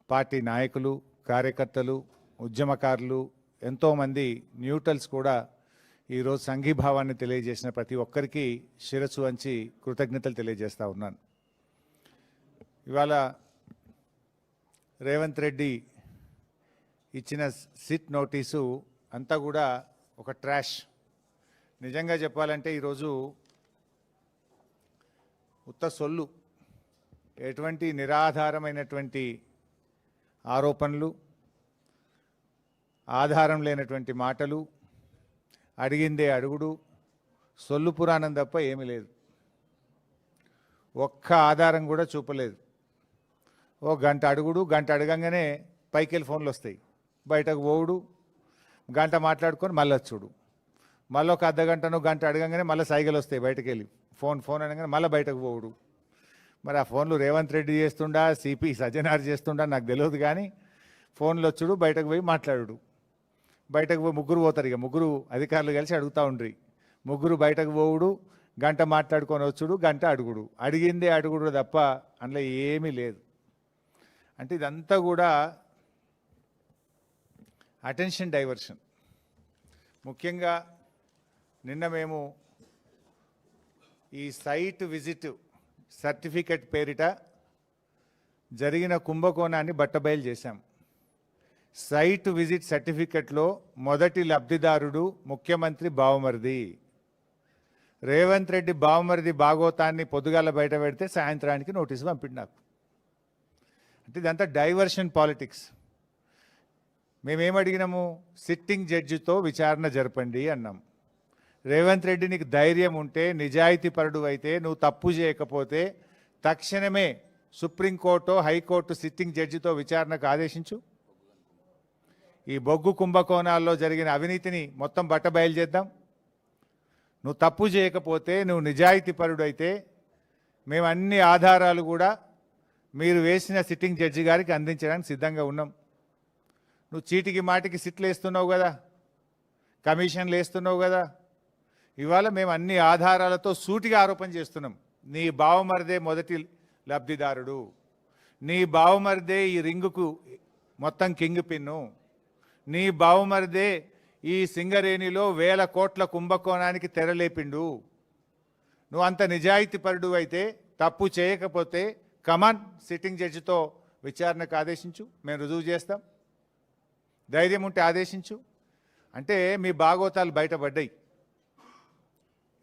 Party నాయకులు, కార్యకర్తలు, ఉద్యమకారులు, ఎంతోమంది న్యూట్రల్స్ కూడా ఈరోజు సంఘీభావాన్ని తెలియజేసిన ప్రతి ఒక్కరికి శిరస్సు వంచి కృతజ్ఞతలు తెలియజేస్తూ ఉన్నాను. ఇవాళ రేవంత్ రెడ్డి ఇచ్చిన సిట్ నోటీసు అంతా కూడా ఒక ట్రాష్. నిజంగా చెప్పాలంటే ఈరోజు ఉత్త సొల్లు, ఎటువంటి నిరాధారమైనటువంటి ఆరోపణలు, ఆధారం లేనటువంటి మాటలు, అడిగిందే అడుగుడు, సొల్లు పురాణం తప్ప ఏమీ లేదు. ఒక్క ఆధారం కూడా చూపలేదు. ఓ గంట అడుగుడు, గంట అడగంగానే పైకెళ్ళి ఫోన్లు వస్తాయి, బయటకు పోవుడు, గంట మాట్లాడుకొని మళ్ళీ వచ్చుడు, మళ్ళీ ఒక అర్ధగంటను గంట అడగంగానే మళ్ళీ సైకిల్ వస్తాయి, బయటకు వెళ్ళి ఫోన్ అనగానే మళ్ళీ బయటకు పోవుడు. మరి ఆ ఫోన్లు రేవంత్ రెడ్డి చేస్తుండా, సిపి సజ్జనార్ చేస్తుండా నాకు తెలియదు, కానీ ఫోన్లు వచ్చుడు, బయటకు పోయి మాట్లాడు. బయటకు పోయి ముగ్గురు పోతారు, ఇక ముగ్గురు అధికారులు కలిసి అడుగుతూ ఉండ్రి. ముగ్గురు బయటకు పోవుడు, గంట మాట్లాడుకొని వచ్చుడు, గంట అడుగుడు, అడిగిందే అడుగుడు తప్ప అందులో ఏమీ లేదు. అంటే ఇదంతా కూడా అటెన్షన్ డైవర్షన్. ముఖ్యంగా నిన్న మేము ఈ సైట్ విజిట్ సర్టిఫికెట్ పేరిట జరిగిన కుంభకోణాన్ని బట్టబయలు చేశాం. సైట్ విజిట్ సర్టిఫికెట్లో మొదటి లబ్ధిదారుడు ముఖ్యమంత్రి బావమరిది. రేవంత్ రెడ్డి బావమరిది భాగోతాన్ని పొద్దుగాల బయట పెడితే సాయంత్రానికి నోటీసు పంపిండు నాకు. అంటే ఇదంతా డైవర్షన్ పాలిటిక్స్. మేమేమడిగినాము? సిట్టింగ్ జడ్జితో విచారణ జరపండి అన్నాం. రేవంత్ రెడ్డి నీకు ధైర్యం ఉంటే, నిజాయితీ పరుడు అయితే, నువ్వు తప్పు చేయకపోతే తక్షణమే సుప్రీంకోర్టు, హైకోర్టు సిట్టింగ్ జడ్జితో విచారణకు ఆదేశించు. ఈ బొగ్గు కుంభకోణాల్లో జరిగిన అవినీతిని మొత్తం బట్టబయలు చేద్దాం. నువ్వు తప్పు చేయకపోతే, నువ్వు నిజాయితీ పరుడు అయితే, మేము అన్ని ఆధారాలు కూడా మీరు వేసిన సిట్టింగ్ జడ్జి గారికి అందించడానికి సిద్ధంగా ఉన్నాం. నువ్వు చీటికి మాటికి సిట్లు వేస్తున్నావు కదా, కమిషన్లు వేస్తున్నావు కదా. ఇవాళ మేము అన్ని ఆధారాలతో సూటిగా ఆరోపణ చేస్తున్నాం. నీ బావమరిదే మొదటి లబ్ధిదారుడు, నీ బావమరిదే ఈ రింగుకు మొత్తం కింగ్ పిన్ను, నీ బావమరిదే ఈ సింగరేణిలో 1000 కోట్ల కుంభకోణానికి తెరలేపిండు. నువ్వు అంత నిజాయితీ పరుడు అయితే, తప్పు చేయకపోతే కమాన్ సిట్టింగ్ జడ్జితో విచారణకు ఆదేశించు, మేము రుజువు చేస్తాం. ధైర్యం ఉంటే ఆదేశించు. అంటే మీ భాగోతాలు బయటపడ్డాయి.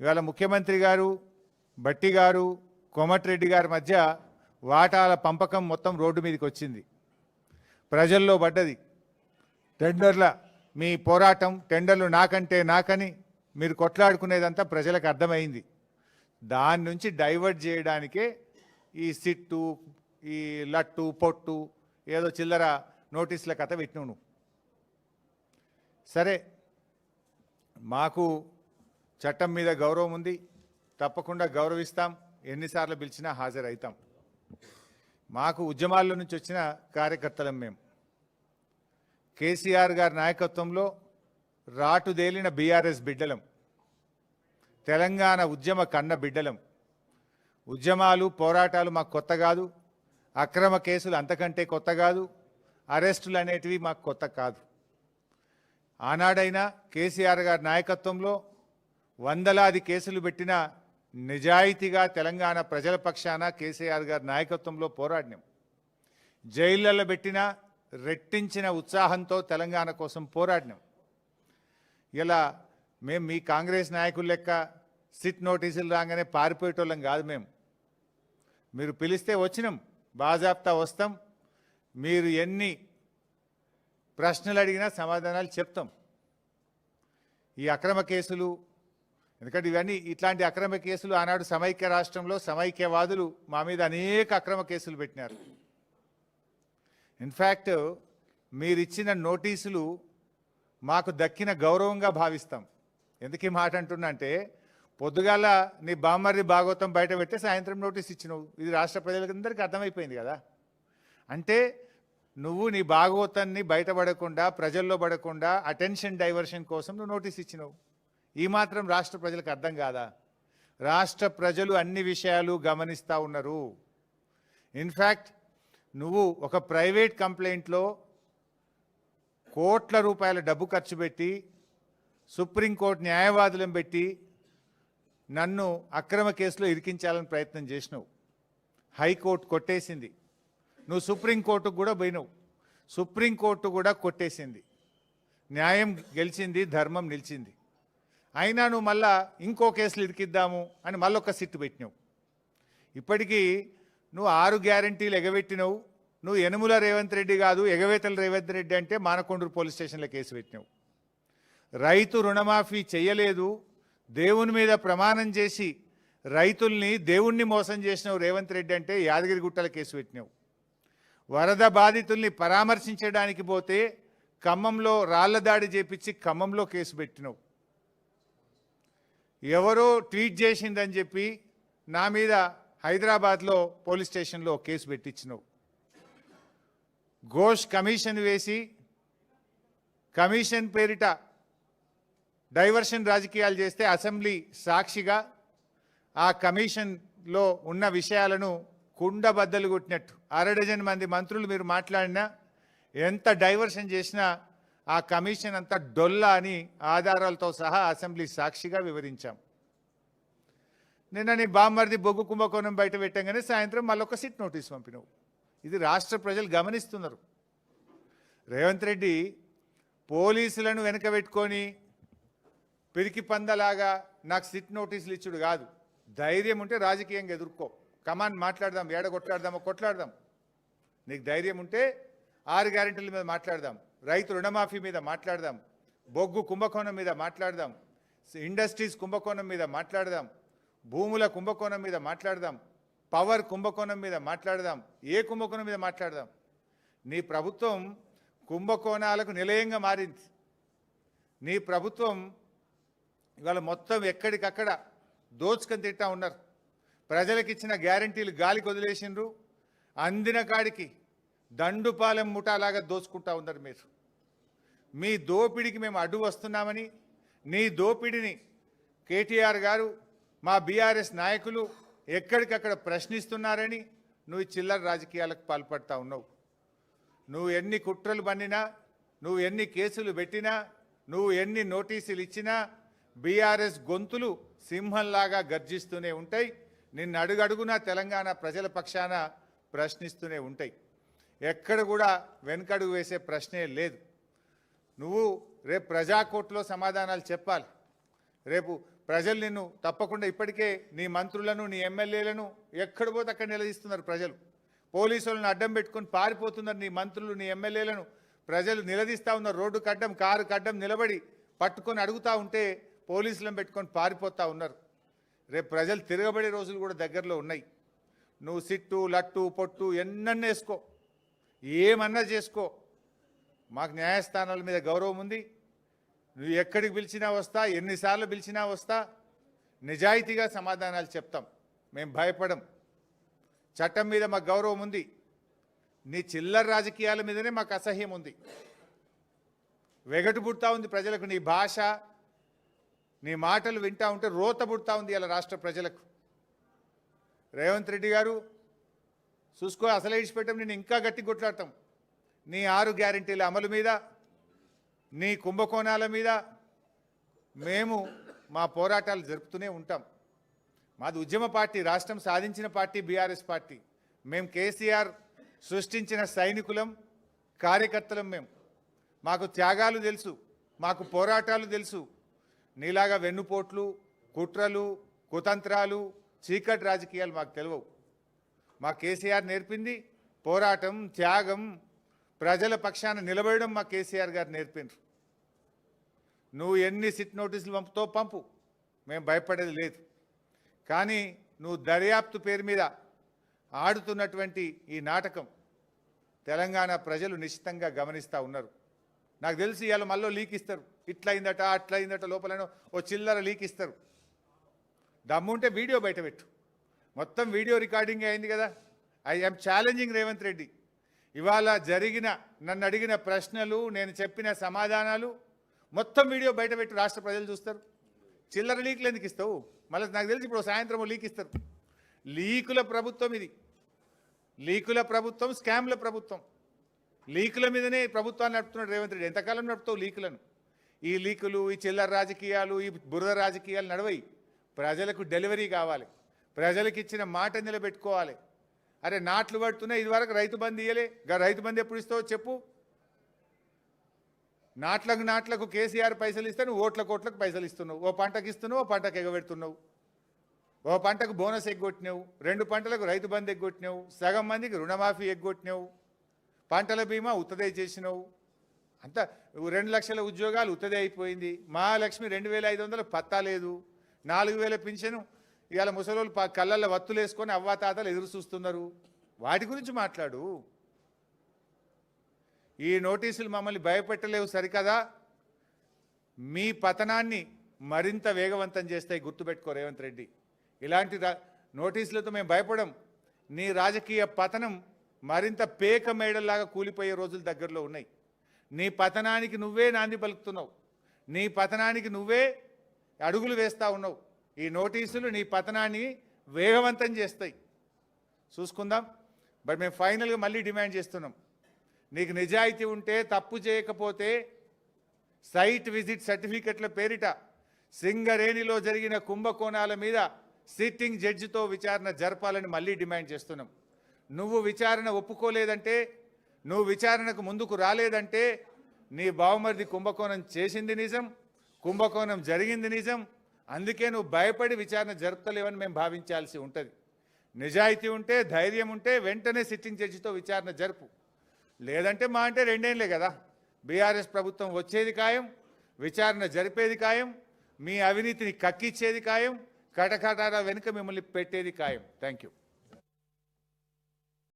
ఇవాళ ముఖ్యమంత్రి గారు, భట్టి గారు, కోమటిరెడ్డి గారి మధ్య వాటాల పంపకం మొత్తం రోడ్డు మీదకి వచ్చింది, ప్రజల్లో పడ్డది. టెండర్ల మీ పోరాటం, టెండర్లు నాకంటే నాకని మీరు కొట్లాడుకునేదంతా ప్రజలకు అర్థమైంది. దాని నుంచి డైవర్ట్ చేయడానికే ఈ సిట్టు, ఈ లట్టు పొట్టు, ఏదో చిల్లర నోటీసుల కథ పెట్టినావు నువ్వు. సరే, మాకు చట్టం మీద గౌరవం ఉంది, తప్పకుండా గౌరవిస్తాం, ఎన్నిసార్లు పిలిచినా హాజరవుతాం. మాకు ఉద్యమాల్లో నుంచి వచ్చిన కార్యకర్తలం మేము. కేసీఆర్ గారి నాయకత్వంలో రాటుదేలిన బీఆర్ఎస్ బిడ్డలం, తెలంగాణ ఉద్యమ కన్న బిడ్డలం. ఉద్యమాలు, పోరాటాలు మాకు కొత్త కాదు, అక్రమ కేసులు అంతకంటే కొత్త కాదు, అరెస్టులు అనేటివి మాకు కొత్త కాదు. ఆనాడైనా కేసీఆర్ గారి నాయకత్వంలో వందలాది కేసులు పెట్టిన నిజాయితీగా తెలంగాణ ప్రజల పక్షాన కేసీఆర్ గారి నాయకత్వంలో పోరాడినాం. జైళ్లలో పెట్టిన రెట్టించిన ఉత్సాహంతో తెలంగాణ కోసం పోరాడినాం. ఇలా మేము మీ కాంగ్రెస్ నాయకుల లెక్క సిట్ నోటీసులు రాగానే పారిపోయేటోళ్ళం కాదు. మీరు పిలిస్తే వచ్చినాం, బాజాప్తా వస్తాం. మీరు ఎన్ని ప్రశ్నలు అడిగినా సమాధానాలు చెప్తాం. ఈ అక్రమ కేసులు, ఎందుకంటే ఇవన్నీ ఇట్లాంటి అక్రమ కేసులు ఆనాడు సమైక్య రాష్ట్రంలో సమైక్యవాదులు మా మీద అనేక అక్రమ కేసులు పెట్టినారు. ఇన్ఫ్యాక్ట్ మీరిచ్చిన నోటీసులు మాకు దక్కిన గౌరవంగా భావిస్తాం. ఎందుకు ఈ మాట అంటున్నా అంటే, పొద్దుగాల నీ బామ్మర్ది భాగవతం బయట పెడితే సాయంత్రం నోటీస్ ఇచ్చినావు. ఇది రాష్ట్ర ప్రజలందరికీ అర్థమైపోయింది కదా. అంటే నువ్వు నీ భాగవతాన్ని బయటపడకుండా, ప్రజల్లో పడకుండా అటెన్షన్ డైవర్షన్ కోసం నువ్వు నోటీస్ ఇచ్చినావు. ఈ మాత్రం రాష్ట్ర ప్రజలకు అర్థం కాదా? రాష్ట్ర ప్రజలు అన్ని విషయాలు గమనిస్తూ ఉన్నారు. ఇన్ఫ్యాక్ట్ నువ్వు ఒక ప్రైవేట్ కంప్లైంట్లో కోట్ల రూపాయల డబ్బు ఖర్చు పెట్టి సుప్రీంకోర్టు న్యాయవాదులను పెట్టి నన్ను అక్రమ కేసులో ఇరికించాలని ప్రయత్నం చేసినావు. హైకోర్టు కొట్టేసింది. నువ్వు సుప్రీంకోర్టుకు కూడా పోయినావు. సుప్రీంకోర్టు కూడా కొట్టేసింది. న్యాయం గెలిచింది, ధర్మం నిలిచింది. అయినా నువ్వు మళ్ళా ఇంకో కేసులు ఇరికిద్దాము అని మళ్ళొక సిట్టు పెట్టినావు. ఇప్పటికీ నువ్వు 6 గ్యారంటీలు ఎగబెట్టినావు. నువ్వు యనుమల రేవంత్ రెడ్డి కాదు, ఎగవేతల రేవంత్ రెడ్డి అంటే మానకొండూరు పోలీస్ స్టేషన్లో కేసు పెట్టినావు. రైతు రుణమాఫీ చేయలేదు, దేవుని మీద ప్రమాణం చేసి రైతుల్ని దేవుణ్ణి మోసం చేసినావు రేవంత్ రెడ్డి అంటే యాదగిరిగుట్టల కేసు పెట్టినావు. వరద బాధితుల్ని పరామర్శించడానికి పోతే ఖమ్మంలో రాళ్ల దాడి చేపించి ఖమ్మంలో కేసు పెట్టినావు. ఎవరో ట్వీట్ చేసిందని చెప్పి నా మీద హైదరాబాద్లో పోలీస్ స్టేషన్లో కేసు పెట్టించినావు. ఘోష్ కమిషన్ వేసి కమిషన్ పేరిట డైవర్షన్ రాజకీయాలు చేస్తే అసెంబ్లీ సాక్షిగా ఆ కమిషన్లో ఉన్న విషయాలను కుండబద్దలు కొట్టినట్టు 6 మంది మంత్రులు మీరు మాట్లాడినా ఎంత డైవర్షన్ చేసినా ఆ కమిషన్ అంతా డొల్లా అని ఆధారాలతో సహా అసెంబ్లీ సాక్షిగా వివరించాం. నిన్న నీ బామ్మర్ది బొగ్గు కుంభకోణం బయట పెట్టంగానే సాయంత్రం మళ్ళొక సిట్ నోటీస్ పంపినావు. ఇది రాష్ట్ర ప్రజలు గమనిస్తున్నారు. రేవంత్ రెడ్డి పోలీసులను వెనక పెట్టుకొని పిరికి పందలాగా నాకు సిట్ నోటీసులు ఇచ్చుడు కాదు. ధైర్యం ఉంటే రాజకీయంగా ఎదుర్కో. కమాన్ మాట్లాడదాం, ఏడ కొట్లాడదామో కొట్లాడదాం. నీకు ధైర్యం ఉంటే 6 గ్యారెంటీల మీద మాట్లాడదాం, రైతు రుణమాఫీ మీద మాట్లాడదాం, బొగ్గు కుంభకోణం మీద మాట్లాడదాం, ఇండస్ట్రీస్ కుంభకోణం మీద మాట్లాడదాం, భూముల కుంభకోణం మీద మాట్లాడదాం, పవర్ కుంభకోణం మీద మాట్లాడదాం, ఏ కుంభకోణం మీద మాట్లాడదాం. నీ ప్రభుత్వం కుంభకోణాలకు నిలయంగా మారింది. నీ ప్రభుత్వం ఇవాళ మొత్తం ఎక్కడికక్కడ దోచుకొని తింటా ఉన్నారు. ప్రజలకు ఇచ్చిన గ్యారంటీలు గాలికి వదిలేసిండ్రు. అందిన కాడికి దండుపాలెం ముఠాలాగా దోచుకుంటా ఉన్నారు మీరు. మీ దోపిడికి మేము అడ్డు వస్తున్నామని, నీ దోపిడిని కేటీఆర్ గారు, మా బీఆర్ఎస్ నాయకులు ఎక్కడికక్కడ ప్రశ్నిస్తున్నారని నువ్వు చిల్లర రాజకీయాలకు పాల్పడతా ఉన్నావు. నువ్వు ఎన్ని కుట్రలు పన్నినా, నువ్వు ఎన్ని కేసులు పెట్టినా, నువ్వు ఎన్ని నోటీసులు ఇచ్చినా బీఆర్ఎస్ గొంతులు సింహంలాగా గర్జిస్తూనే ఉంటాయి. నిన్ను అడుగడుగునా తెలంగాణ ప్రజల పక్షాన ప్రశ్నిస్తూనే ఉంటాయి. ఎక్కడ కూడా వెనకడుగు వేసే ప్రశ్నే లేదు. నువ్వు రేపు ప్రజాకోర్టులో సమాధానాలు చెప్పాలి. రేపు ప్రజలు నిన్ను తప్పకుండా, ఇప్పటికే నీ మంత్రులను నీ ఎమ్మెల్యేలను ఎక్కడ పోతే అక్కడ నిలదీస్తున్నారు ప్రజలు. పోలీసులను అడ్డం పెట్టుకొని పారిపోతున్నారు నీ మంత్రులు, నీ ఎమ్మెల్యేలను ప్రజలు నిలదీస్తూ ఉన్నారు. రోడ్డు కడ్డం, కారు కడ్డం నిలబడి పట్టుకొని అడుగుతూ ఉంటే పోలీసులను పెట్టుకొని పారిపోతూ ఉన్నారు. రేపు ప్రజలు తిరగబడే రోజులు కూడా దగ్గరలో ఉన్నాయి. నువ్వు సిట్టు, లట్టు, పొట్టు ఎన్నన్నా వేసుకో, ఏమన్నా చేసుకో. మాకు న్యాయస్థానాల మీద గౌరవం ఉంది. నువ్వు ఎక్కడికి పిలిచినా వస్తా, ఎన్నిసార్లు పిలిచినా వస్తా. నిజాయితీగా సమాధానాలు చెప్తాం. మేము భయపడం. చట్టం మీద మాకు గౌరవం ఉంది. నీ చిల్లర రాజకీయాల మీదనే మాకు అసహ్యం ఉంది. వెగటు పుడతా ఉంది ప్రజలకు. నీ భాష, నీ మాటలు వింటా ఉంటే రోత పుడతా ఉంది ఇలా రాష్ట్ర ప్రజలకు. రేవంత్ రెడ్డి గారు చూసుకో, అసలే ఇచ్చిపెట్టాం, నేను ఇంకా గట్టి కొట్లాడతాం. నీ 6 గ్యారెంటీల అమలు మీద, నీ కుంభకోణాల మీద మేము మా పోరాటాలు జరుపుతూనే ఉంటాం. మాది ఉద్యమ పార్టీ, రాష్ట్రం సాధించిన పార్టీ బీఆర్ఎస్ పార్టీ. మేము కేసీఆర్ సృష్టించిన సైనికులం, కార్యకర్తలం. మేము, మాకు త్యాగాలు తెలుసు, మాకు పోరాటాలు తెలుసు. నీలాగా వెన్నుపోట్లు, కుట్రలు, కుతంత్రాలు, చీకటి రాజకీయాలు మాకు తెలియవు. మా కేసీఆర్ నేర్పింది పోరాటం, త్యాగం, ప్రజల పక్షాన నిలబడడం మా కేసీఆర్ గారు నేర్పిండ్రు. నువ్వు ఎన్ని సిట్ నోటీసులు పంపుతో పంపు, మేము భయపడేది లేదు. కానీ నువ్వు దర్యాప్తు పేరు మీద ఆడుతున్నటువంటి ఈ నాటకం తెలంగాణ ప్రజలు నిశ్చితంగా గమనిస్తూ ఉన్నారు. నాకు తెలిసి ఇవాళ మళ్ళీ లీక్ ఇస్తారు. ఇట్లయిందట, అట్లయిందట, లోపలనో ఓ చిల్లర లీక్ ఇస్తారు. దమ్ముంటే వీడియో బయట పెట్టు. మొత్తం వీడియో రికార్డింగ్ అయింది కదా. I am challenging Revanth Reddy. ఇవాళ జరిగిన, నన్ను అడిగిన ప్రశ్నలు, నేను చెప్పిన సమాధానాలు మొత్తం వీడియో బయట పెట్టి రాష్ట్ర ప్రజలు చూస్తారు. చిల్లర లీకులు ఎందుకు ఇస్తావు? మళ్ళీ నాకు తెలిసి ఇప్పుడు సాయంత్రం లీక్ ఇస్తారు. లీకుల ప్రభుత్వం ఇది. లీకుల ప్రభుత్వం, స్కామ్ల ప్రభుత్వం. లీకుల మీదనే ప్రభుత్వాన్ని నడుపుతున్నాడు రేవంత్ రెడ్డి. ఎంతకాలం నడుపుతావు లీకులను? ఈ లీకులు, ఈ చిల్లర రాజకీయాలు, ఈ బురద రాజకీయాలు నడవయి. ప్రజలకు డెలివరీ కావాలి, ప్రజలకు ఇచ్చిన మాట నిలబెట్టుకోవాలి. అరే నాట్లు పడుతున్నాయి, ఇదివరకు రైతు బంధు ఇయ్యలే, రైతు బంధు ఎప్పుడు ఇస్తావో చెప్పు. నాట్లకు కేసీఆర్ పైసలు ఇస్తే నువ్వు ఓట్లకు పైసలు ఇస్తున్నావు. ఓ పంటకు ఇస్తున్నావు, ఓ పంటకు ఎగబెడుతున్నావు. ఓ పంటకు బోనస్ ఎగ్గొట్టినావు, 2 పంటలకు రైతు బంధు ఎగ్గొట్టినావు, సగం మందికి రుణమాఫీ ఎగ్గొట్టినావు, పంటల బీమా ఉత్తదే చేసినావు. అంతా 2 లక్షల ఉద్యోగాలు ఉత్తదే అయిపోయింది. మహాలక్ష్మి 2500 పత్తా లేదు. 4000 పింఛను ఇవాళ ముసలోళ్ళు కళ్ళల్లో వత్తులు వేసుకొని అవ్వాతాతలు ఎదురు చూస్తున్నారు. వాటి గురించి మాట్లాడు. ఈ నోటీసులు మమ్మల్ని భయపెట్టలేవు సరికదా, మీ పతనాన్ని మరింత వేగవంతం చేస్తాయి. గుర్తుపెట్టుకో రేవంత్ రెడ్డి. ఇలాంటి నోటీసులతో మేము భయపడం. నీ రాజకీయ పతనం మరింత పేక మేడల్లాగా కూలిపోయే రోజులు దగ్గరలో ఉన్నాయి. నీ పతనానికి నువ్వే నాంది పలుకుతున్నావు, నీ పతనానికి నువ్వే అడుగులు వేస్తూ ఉన్నావు. ఈ నోటీసులు నీ పతనాన్ని వేగవంతం చేస్తాయి. చూసుకుందాం. బట్ మేము ఫైనల్గా మళ్ళీ డిమాండ్ చేస్తున్నాం, నీకు నిజాయితీ ఉంటే, తప్పు చేయకపోతే సైట్ విజిట్ సర్టిఫికెట్ల పేరిట సింగరేణిలో జరిగిన కుంభకోణాల మీద సిట్టింగ్ జడ్జితో విచారణ జరపాలని మళ్ళీ డిమాండ్ చేస్తున్నాం. నువ్వు విచారణ ఒప్పుకోలేదంటే, నువ్వు విచారణకు ముందుకు రాలేదంటే నీ బావమరిది కుంభకోణం చేసింది నిజం, కుంభకోణం జరిగింది నిజం. అందుకే నువ్వు భయపడి విచారణ జరుపుతలేవని మేము భావించాల్సి ఉంటుంది. నిజాయితీ ఉంటే, ధైర్యం ఉంటే వెంటనే సిట్టింగ్ జడ్జితో విచారణ జరుపు. లేదంటే మా అంటే 2 ఏళ్ళే కదా, బీఆర్ఎస్ ప్రభుత్వం వచ్చేది ఖాయం, విచారణ జరిపేది ఖాయం, మీ అవినీతిని కక్కిచ్చేది ఖాయం, కటకటాల వెనుక మిమ్మల్ని పెట్టేది ఖాయం. Thank you.